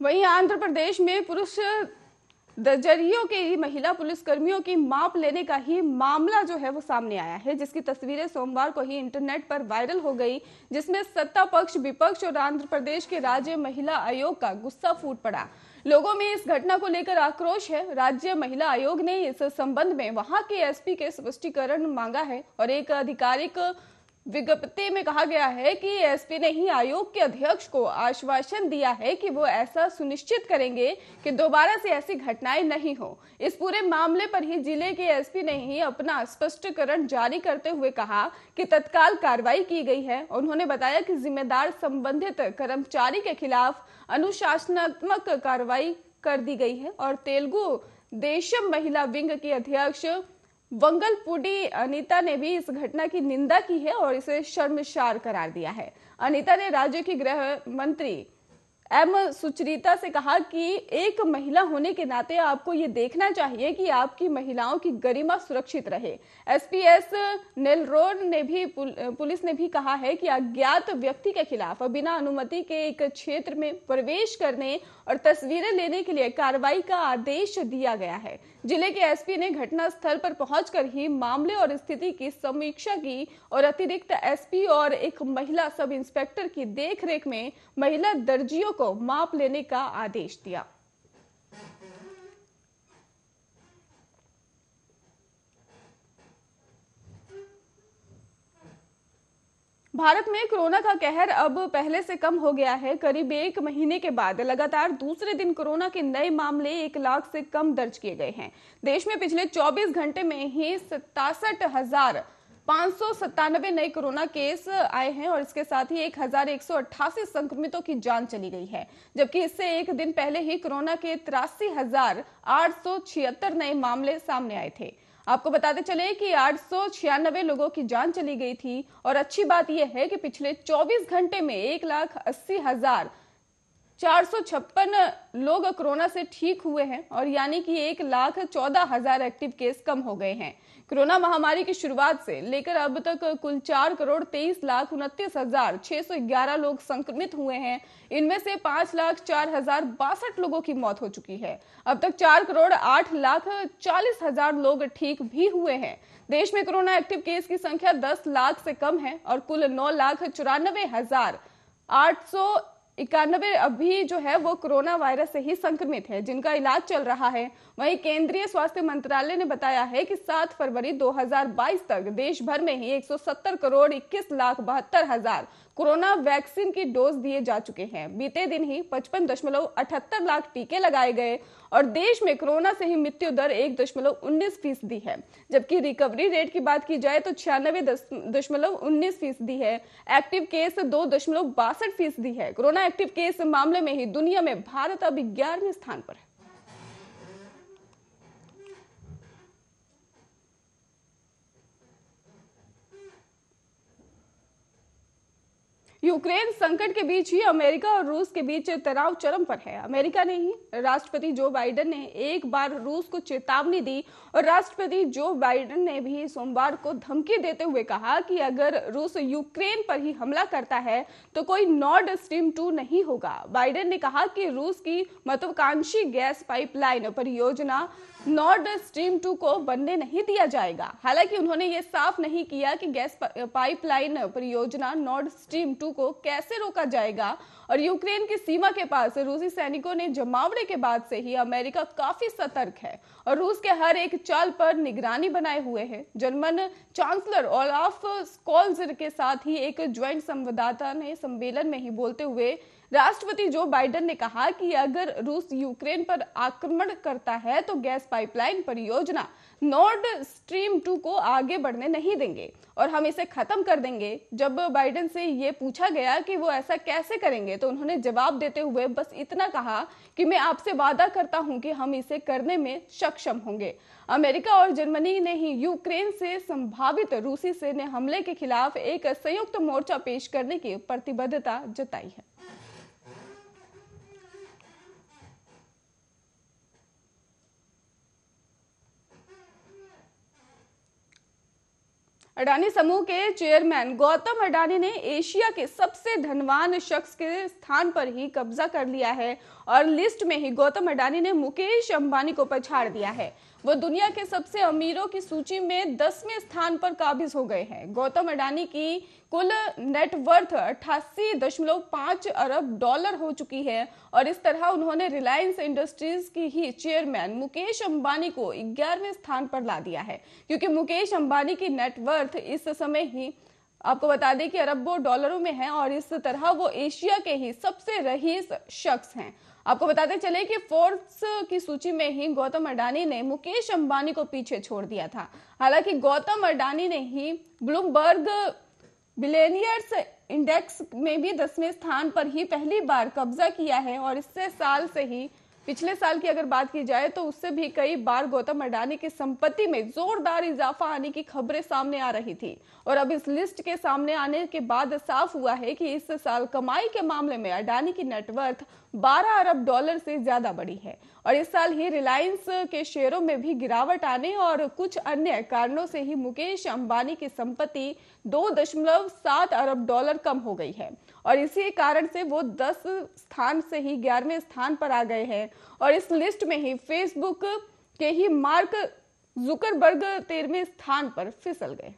वहीं आंध्र प्रदेश में पुरुष दर्जनियों के महिला पुलिसकर्मियों की माप लेने का ही मामला जो है वो सामने आया है, जिसकी तस्वीरें सोमवार को ही इंटरनेट पर वायरल हो गई, जिसमें सत्ता पक्ष, विपक्ष और आंध्र प्रदेश के राज्य महिला आयोग का गुस्सा फूट पड़ा। लोगों में इस घटना को लेकर आक्रोश है। राज्य महिला आयोग ने इस संबंध में वहां के एसपी के स्पष्टीकरण मांगा है और एक आधिकारिक विज्ञप्ति में कहा गया है कि एसपी ने ही आयोग के अध्यक्ष को आश्वासन दिया है कि वो ऐसा सुनिश्चित करेंगे कि दोबारा से ऐसी घटनाएं नहीं हो। इस पूरे मामले पर ही जिले के एसपी ने ही अपना स्पष्टीकरण जारी करते हुए कहा कि तत्काल कार्रवाई की गई है। उन्होंने बताया कि जिम्मेदार संबंधित कर्मचारी के खिलाफ अनुशासनात्मक कार्रवाई कर दी गई है और तेलुगु देशम महिला विंग की अध्यक्ष वंगलपूडी अनीता ने भी इस घटना की निंदा की है और इसे शर्मसार करार दिया है। अनीता ने राज्य की गृह मंत्री एम सुचरिता से कहा कि एक महिला होने के नाते आपको ये देखना चाहिए कि आपकी महिलाओं की गरिमा सुरक्षित रहे। एसपीएस नेलरोड ने भी पुलिस ने भी कहा है कि अज्ञात व्यक्ति के खिलाफ बिना अनुमति के एक क्षेत्र में प्रवेश करने और तस्वीरें लेने के लिए कार्रवाई का आदेश दिया गया है। जिले के एसपी ने घटना स्थल पर पहुंचकर ही मामले और स्थिति की समीक्षा की और अतिरिक्त एसपी और एक महिला सब इंस्पेक्टर की देखरेख में महिला दर्जियों को माप लेने का आदेश दिया। भारत में कोरोना का कहर अब पहले से कम हो गया है। करीब 1 महीने के बाद लगातार दूसरे दिन कोरोना के नए मामले 1 लाख से कम दर्ज किए गए हैं। देश में पिछले 24 घंटे में ही 67,597 नए कोरोना केस आए हैं और इसके साथ ही 1,188 संक्रमितों की जान चली गई है, जबकि इससे एक दिन पहले ही कोरोना के 83,876 नए मामले सामने आए थे। आपको बताते चले कि 896 लोगों की जान चली गई थी और अच्छी बात यह है कि पिछले 24 घंटे में 1,80,456 लोग कोरोना से ठीक हुए हैं और यानी कि 1,14,000 एक्टिव केस कम हो गए हैं। कोरोना महामारी की शुरुआत से लेकर अब तक कुल 4,23,29,611 लोग संक्रमित हुए हैं। इनमें से 5,04,062 लोगों की मौत हो चुकी है। अब तक 4,08,40,000 लोग ठीक भी हुए हैं। देश में कोरोना एक्टिव केस की संख्या 10 लाख से कम है और कुल 9,94,891 अभी जो है वो कोरोना वायरस से ही संक्रमित है, जिनका इलाज चल रहा है। वहीं केंद्रीय स्वास्थ्य मंत्रालय ने बताया है कि 7 फरवरी 2022 तक देश भर में ही 170,21,72,000 कोरोना वैक्सीन की डोज दिए जा चुके हैं। बीते दिन ही 55.78 लाख टीके लगाए गए और देश में कोरोना से ही मृत्यु दर 1.19% है, जबकि रिकवरी रेट की बात की जाए तो 96.19% है। एक्टिव केस 2.62% है। कोरोना एक्टिव केस मामले में ही दुनिया में भारत अब 11वें स्थान पर है। यूक्रेन संकट के बीच ही अमेरिका और रूस के बीच तनाव चरम पर है। अमेरिका ने ही राष्ट्रपति जो बाइडेन ने एक बार रूस को चेतावनी दी और राष्ट्रपति जो बाइडेन ने भी सोमवार को धमकी देते हुए कहा कि अगर रूस यूक्रेन पर ही हमला करता है तो कोई नॉर्ड स्ट्रीम 2 नहीं होगा। बाइडेन ने कहा कि रूस की महत्वाकांक्षी गैस पाइपलाइन परियोजना नॉर्ड स्ट्रीम 2 को बनने नहीं दिया जाएगा। हालांकि उन्होंने ये साफ नहीं किया कि गैस पाइपलाइन परियोजना नॉर्ड स्ट्रीम 2 को कैसे रोका जाएगा और यूक्रेन की सीमा के पास रूसी सैनिकों ने जमावड़े के बाद से ही अमेरिका काफी सतर्क है और रूस के हर एक चाल पर निगरानी बनाए हुए है। जर्मन चांसलर ओलाफ स्कोल्ज के साथ ही एक ज्वाइंट संवाददाता ने सम्मेलन में ही बोलते हुए राष्ट्रपति जो बाइडेन ने कहा कि अगर रूस यूक्रेन पर आक्रमण करता है तो गैस पाइपलाइन परियोजना नॉर्ड स्ट्रीम 2 को आगे बढ़ने नहीं देंगे और हम इसे खत्म कर देंगे। जब बाइडेन से ये पूछा गया कि वो ऐसा कैसे करेंगे तो उन्होंने जवाब देते हुए बस इतना कहा कि मैं आपसे वादा करता हूं कि हम इसे करने में सक्षम होंगे। अमेरिका और जर्मनी ने ही यूक्रेन से संभावित रूसी सैन्य हमले के खिलाफ एक संयुक्त मोर्चा पेश करने की प्रतिबद्धता जताई है। अडानी समूह के चेयरमैन गौतम अडानी ने एशिया के सबसे धनवान शख्स के स्थान पर ही कब्जा कर लिया है और लिस्ट में ही गौतम अडानी ने मुकेश अंबानी को पछाड़ दिया है। वो दुनिया के सबसे अमीरों की सूची में 10वें स्थान पर काबिज हो गए हैं। गौतम अडानी की कुल नेटवर्थ 88.5 अरब डॉलर हो चुकी है और इस तरह उन्होंने रिलायंस इंडस्ट्रीज की ही चेयरमैन मुकेश अंबानी को 11वें स्थान पर ला दिया है, क्योंकि मुकेश अंबानी की नेटवर्थ इस समय ही आपको बता दें कि अरबों डॉलरों में है और इस तरह वो एशिया के ही सबसे रईस शख्स हैं। आपको बताते चले कि फोर्ब्स की सूची में ही गौतम अडानी ने मुकेश अंबानी को पीछे छोड़ दिया था। हालांकि गौतम अडानी ने ही ब्लूमबर्ग बिलियनियर्स इंडेक्स में भी 10वें स्थान पर ही पहली बार कब्जा किया है और इससे साल से ही पिछले साल की अगर बात की जाए तो उससे भी कई बार गौतम अडानी की संपत्ति में जोरदार इजाफा आने की खबरें सामने आ रही थी और अब इस लिस्ट के सामने आने के बाद साफ हुआ है कि इस साल कमाई के मामले में अडानी की नेटवर्थ 12 अरब डॉलर से ज्यादा बढ़ी है और इस साल ही रिलायंस के शेयरों में भी गिरावट आने और कुछ अन्य कारणों से ही मुकेश अंबानी की संपत्ति 2.7 अरब डॉलर कम हो गई है और इसी कारण से वो 10 स्थान से ही 11वें स्थान पर आ गए हैं और इस लिस्ट में ही फेसबुक के ही मार्क जुकरबर्ग 13वें स्थान पर फिसल गए।